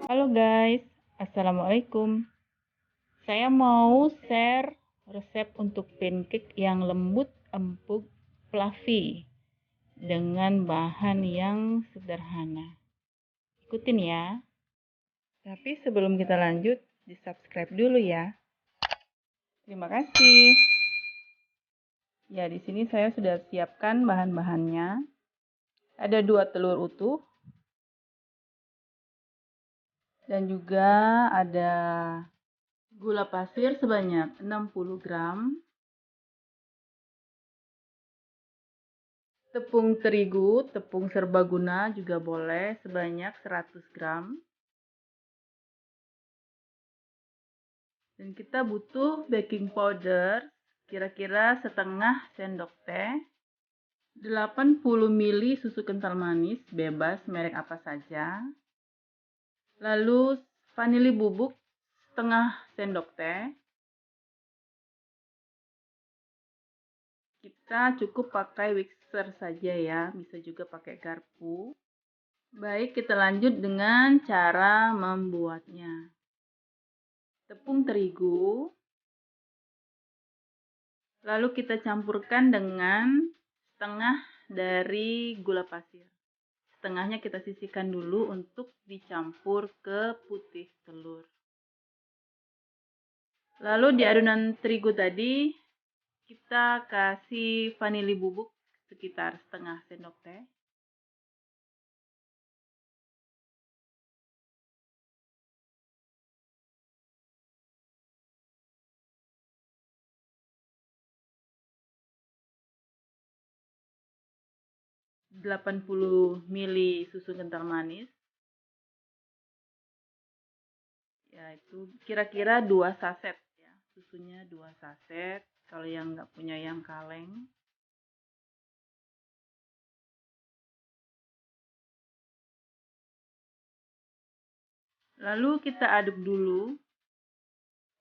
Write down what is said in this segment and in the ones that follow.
Halo guys, Assalamualaikum. Saya mau share resep untuk pancake yang lembut, empuk, fluffy dengan bahan yang sederhana. Ikutin ya. Tapi sebelum kita lanjut, di-subscribe dulu ya. Terima kasih. Ya, di sini saya sudah siapkan bahan-bahannya. Ada 2 telur utuh dan juga ada gula pasir sebanyak 60 gram. Tepung terigu, tepung serbaguna juga boleh sebanyak 100 gram. Dan kita butuh baking powder kira-kira setengah sendok teh, 80 ml susu kental manis bebas merek apa saja. Lalu vanili bubuk setengah sendok teh. Kita cukup pakai mixer saja ya, bisa juga pakai garpu. Baik, kita lanjut dengan cara membuatnya. Tepung terigu, lalu kita campurkan dengan setengah dari gula pasir. Setengahnya kita sisihkan dulu untuk dicampur ke putih telur. Lalu di adonan terigu tadi kita kasih vanili bubuk sekitar setengah sendok teh. Delapan 80 ml susu kental manis. Ya, itu kira-kira 2 saset ya. Susunya 2 saset kalau yang nggak punya yang kaleng. Lalu kita aduk dulu.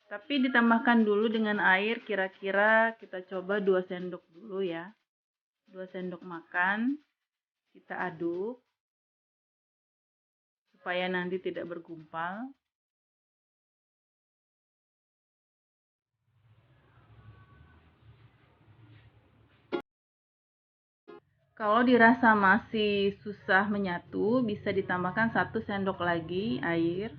Tapi ditambahkan dulu dengan air kira-kira kita coba 2 sendok dulu ya. 2 sendok makan. Kita aduk supaya nanti tidak bergumpal. Kalau dirasa masih susah menyatu, bisa ditambahkan 1 sendok lagi air.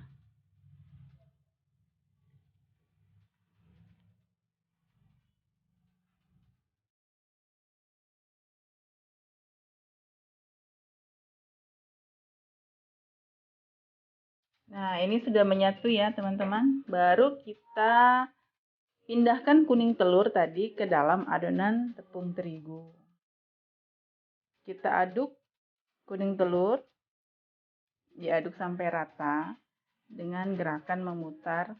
Nah, ini sudah menyatu ya teman-teman. Baru kita pindahkan kuning telur tadi ke dalam adonan tepung terigu. Kita aduk kuning telur, diaduk sampai rata dengan gerakan memutar.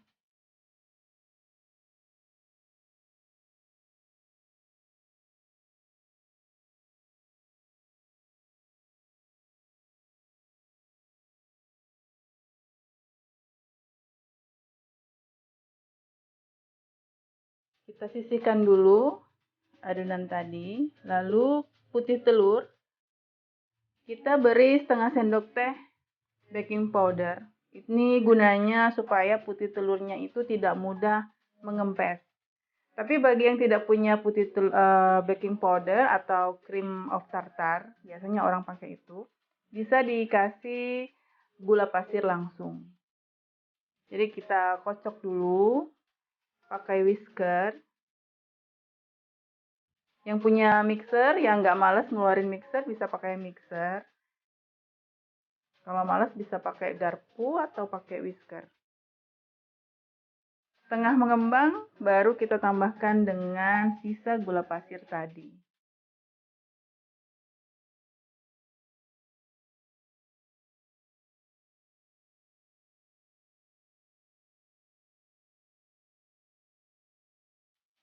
Kita sisihkan dulu adonan tadi, lalu putih telur kita beri setengah sendok teh baking powder. Ini gunanya supaya putih telurnya itu tidak mudah mengempes. Tapi bagi yang tidak punya baking powder atau cream of tartar, biasanya orang pakai itu, bisa dikasih gula pasir langsung. Jadi kita kocok dulu pakai whisker. Yang punya mixer, yang nggak males ngeluarin mixer, bisa pakai mixer. Kalau males bisa pakai garpu atau pakai whisker. Setengah mengembang, baru kita tambahkan dengan sisa gula pasir tadi.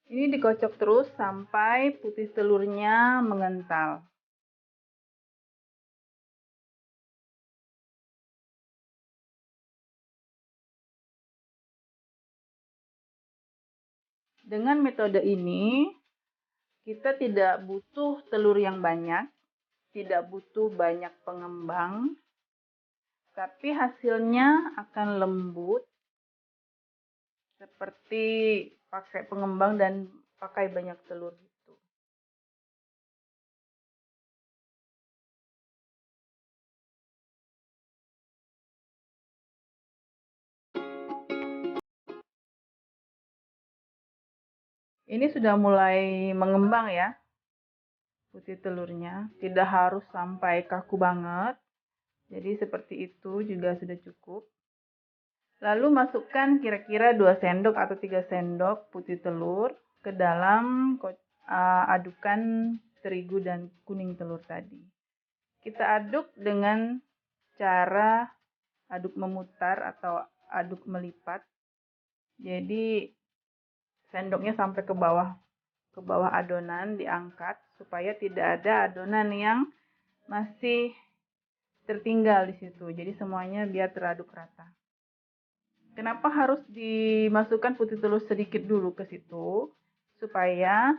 Ini dikocok terus sampai putih telurnya mengental. Dengan metode ini, kita tidak butuh telur yang banyak, tidak butuh banyak pengembang. tapi hasilnya akan lembut seperti pakai pengembang dan pakai banyak telur gitu. Ini sudah mulai mengembang ya, putih telurnya. Tidak harus sampai kaku banget. Jadi seperti itu juga sudah cukup. Lalu masukkan kira-kira 2 sendok atau 3 sendok putih telur ke dalam adukan terigu dan kuning telur tadi. Kita aduk dengan cara aduk memutar atau aduk melipat. Jadi sendoknya sampai ke bawah adonan diangkat supaya tidak ada adonan yang masih tertinggal di situ. Jadi semuanya biar teraduk rata. Kenapa harus dimasukkan putih telur sedikit dulu ke situ? Supaya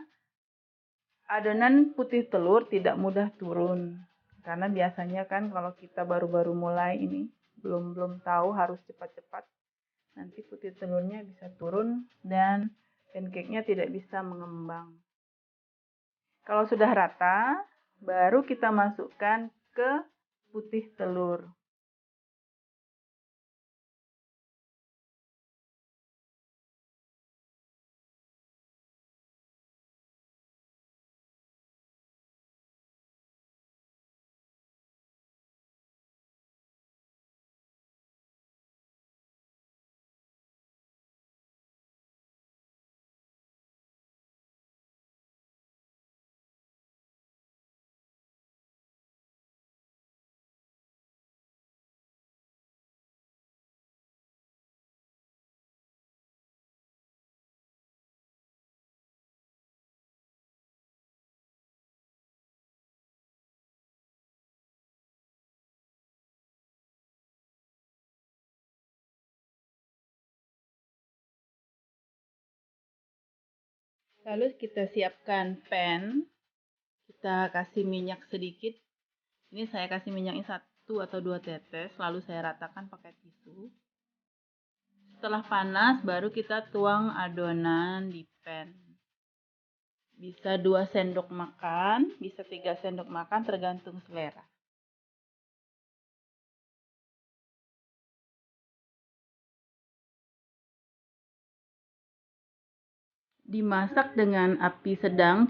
adonan putih telur tidak mudah turun. Karena biasanya kan kalau kita baru-baru mulai ini, belum tahu harus cepat-cepat, nanti putih telurnya bisa turun dan pancake-nya tidak bisa mengembang. Kalau sudah rata, baru kita masukkan ke putih telur. Lalu kita siapkan pan, kita kasih minyak sedikit. Ini saya kasih minyaknya 1 atau 2 tetes, lalu saya ratakan pakai tisu. Setelah panas, baru kita tuang adonan di pan. Bisa 2 sendok makan, bisa 3 sendok makan, tergantung selera. Dimasak dengan api sedang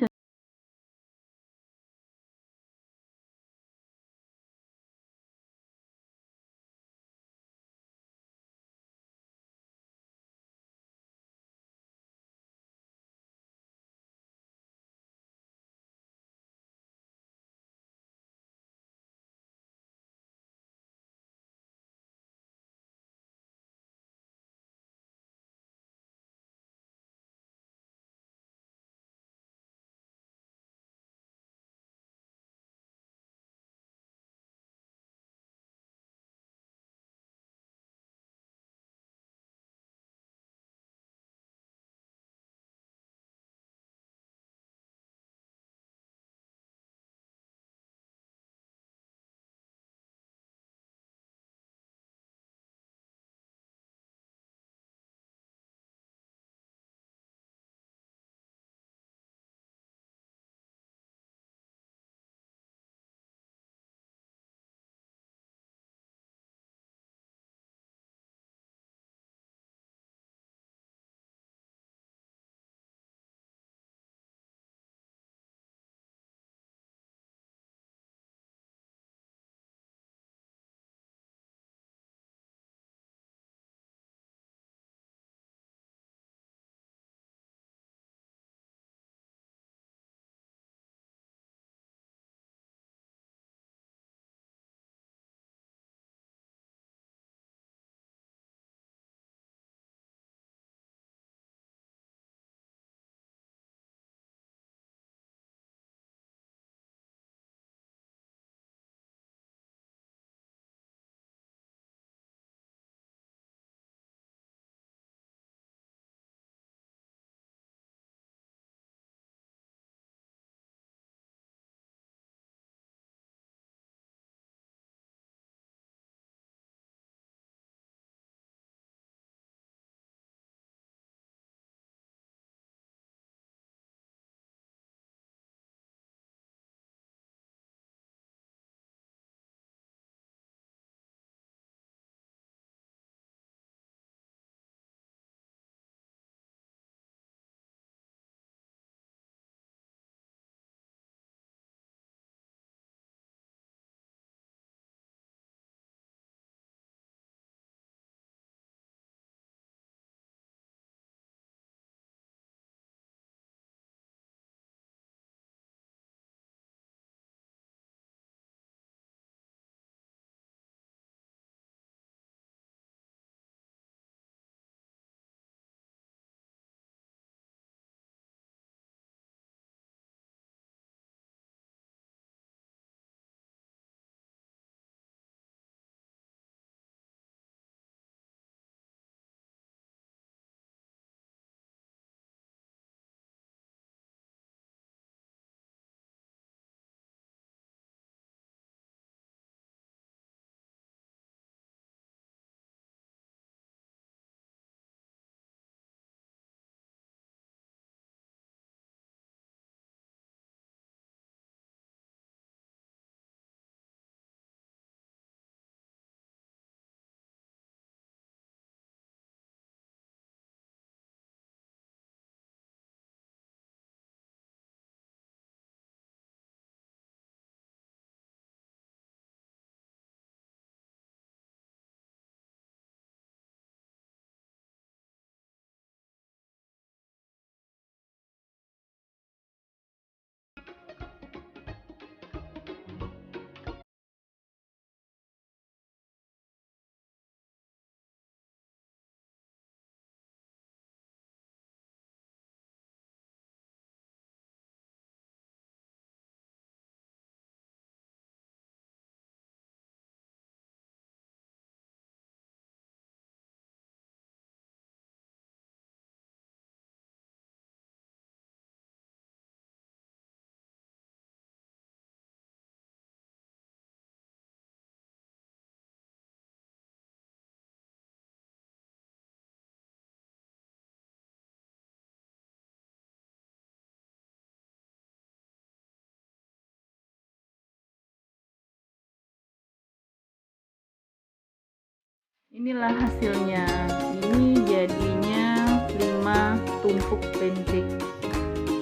Inilah hasilnya. Ini jadinya 5 tumpuk pancake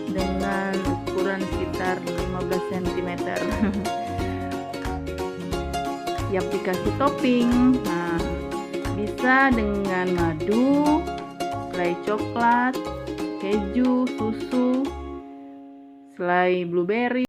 dengan ukuran sekitar 15 cm. Siap dikasih topping. Nah, bisa dengan madu, selai coklat, keju, susu, selai blueberry,